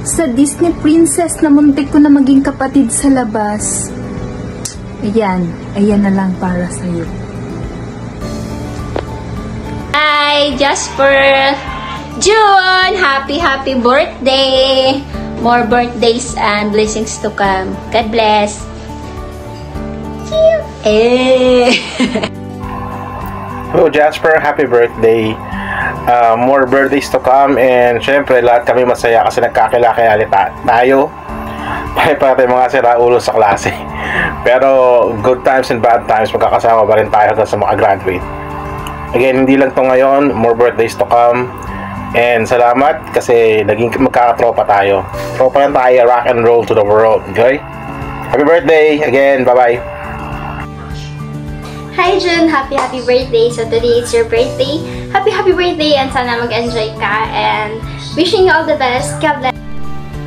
sa Disney princess na muntik ko na maging kapatid sa labas. Ayan na lang para sa'yo. Hi, Jasper! June! Happy birthday! More birthdays and blessings to come. God bless! Hello Jasper, happy birthday. More birthdays to come, and syempre lahat kami masaya kasi nagkakilala tayo. Pati mga siraulo sa klase. Pero good times and bad times, magkakasama pa rin tayo hanggang sa mga graduate. Again, hindi lang to ngayon, more birthdays to come. And salamat kasi naging magkakatropa tayo. Tropa lang tayo, rock and roll to the world. Okay? Happy birthday again, bye-bye. Hi June! Happy birthday! So today it's your birthday. Happy birthday and sana mag-enjoy ka and wishing you all the best. God bless!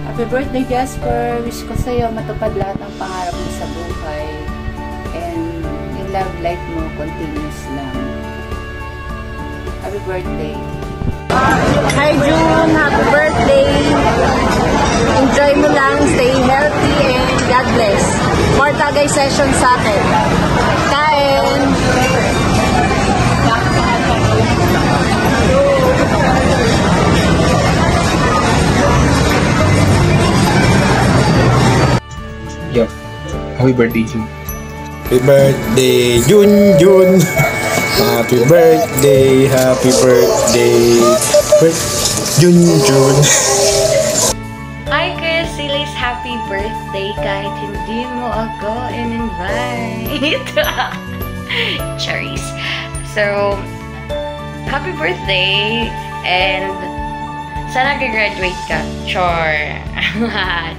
Happy birthday Jasper! Wish ko sa'yo matupad lahat ng pangarap mo sa buhay and yung love life mo continuous lang. Happy birthday! Hi June! Happy birthday! Enjoy mo lang, stay healthy, and God bless. More tagay session sa akin. Kain! Yo, happy birthday June. Happy birthday June. Happy birthday June. Hi Chris, Silis, happy birthday kahit hindi mo ako in-invite. Cherries. So, happy birthday and sana graduate ka. Char.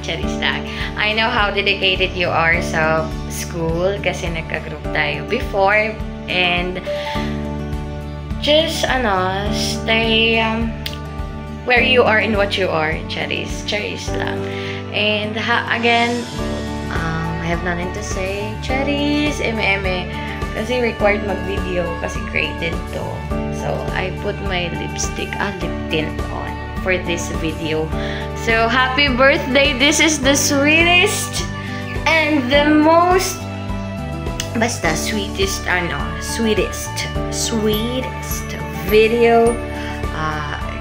Cherries lang. I know how dedicated you are sa school kasi nagka-group tayo before and just stay where you are and what you are. Cherries lang. And again, I have nothing to say. Cherries, eme. Kasi required mag-video kasi created to. So, I put my lip tint on for this video. So, happy birthday! This is the sweetest and the most sweetest video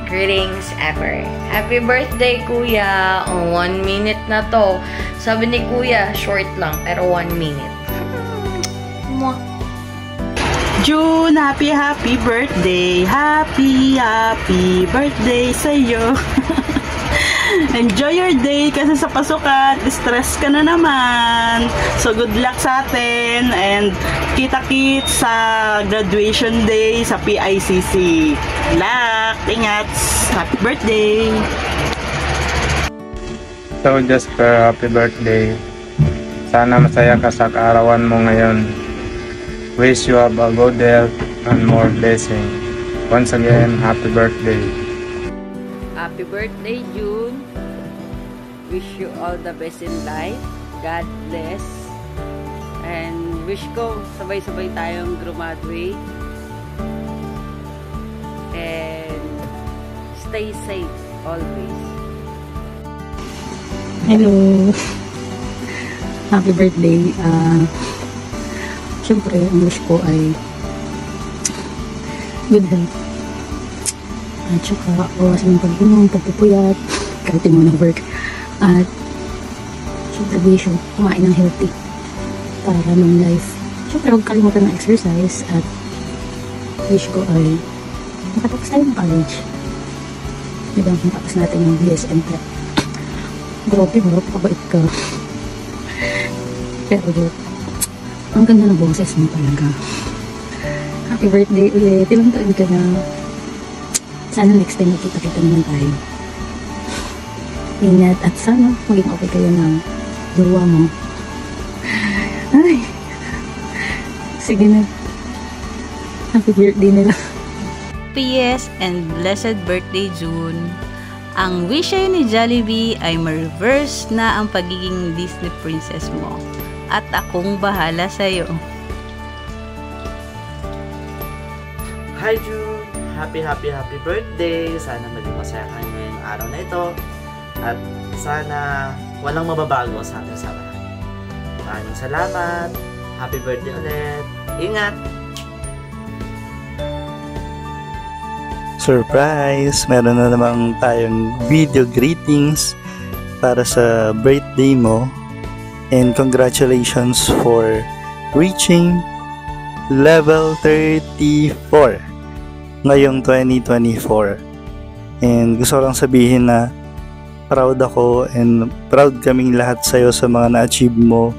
greetings ever. Happy birthday, Kuya! 1 minute na to. Sabi ni Kuya, short lang, pero 1 minute. June, happy birthday! Happy birthday sa'yo! Enjoy your day kasi sa pasukan, stress ka na naman. So good luck sa atin and kita-kits sa graduation day sa PICC. Luck! Ingat! Happy birthday! So Jasper, happy birthday. Sana masaya ka sa kaarawan mo ngayon. Wish you have a good health and more blessing. Once again, happy birthday. Happy birthday June! Wish you all the best in life. God bless. And wish ko sabay-sabay tayong graduate. And stay safe always. Hello! Happy birthday! Siyempre, ang wish ko ay good health. At saka, bawasan ng pag-inom, pagpupuyat, kahit mo ng work. At siyempre, wish ko kumain ng healthy para long life. Siyempre, huwag kalimutan ng exercise at wish ko ay makatapos tayo ng college. Diba, matapos natin yung BSM prep. Grabe, kapabait ka. Pero, ang ganda ng boses mo talaga. Happy birthday ulit. Ilang taon ka na. Sana next time nakita-kita naman tayo. Ingat at sana maging okay kayo ng jowa mo. Ay. Sige na. Happy birthday nila. PS and blessed birthday June. Ang wish sa'yo ni Jollibee ay ma-reverse na ang pagiging Disney princess mo. At akong bahala sa'yo. Hi June! Happy birthday! Sana maging masaya ka ngayong araw na ito. At sana walang mababago sa ating samahan. Maraming salamat. Happy birthday ulit. Ingat! Surprise! Meron na namang tayong video greetings para sa birthday mo. And congratulations for reaching level 34 ngayong 2024. And gusto ko lang sabihin na proud ako and proud kaming lahat sa'yo sa mga na-achieve mo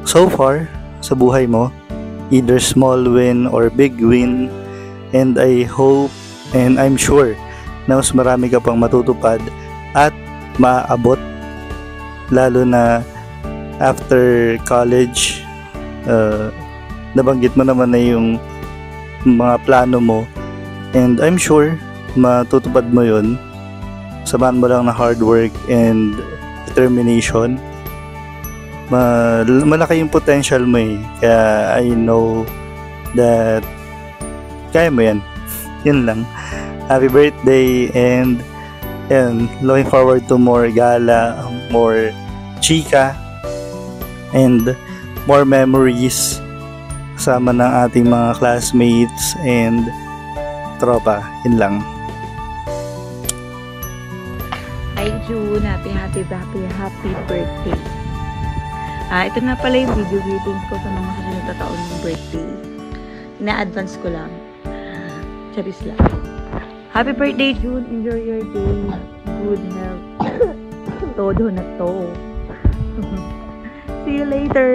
so far sa buhay mo, either small win or big win. And I hope and I'm sure na mas marami ka pang matutupad at maaabot, lalo na after college. Nabanggit mo naman na yung mga plano mo, and I'm sure matutupad mo yun. Samahan mo lang na hard work and determination. Malaki yung potential mo eh, kaya I know that kaya mo yan. Yun lang. Happy birthday, and looking forward to more gala, more chika, and more memories kasama ng ating mga classmates and tropa. Yun lang. Hi June, happy birthday. Ito na pala yung video greetings ko sa mga susunod na taon ng birthday. Na-advance ko lang. Charis lang. Happy birthday June, enjoy your day. Good health. Todo na to. See you later.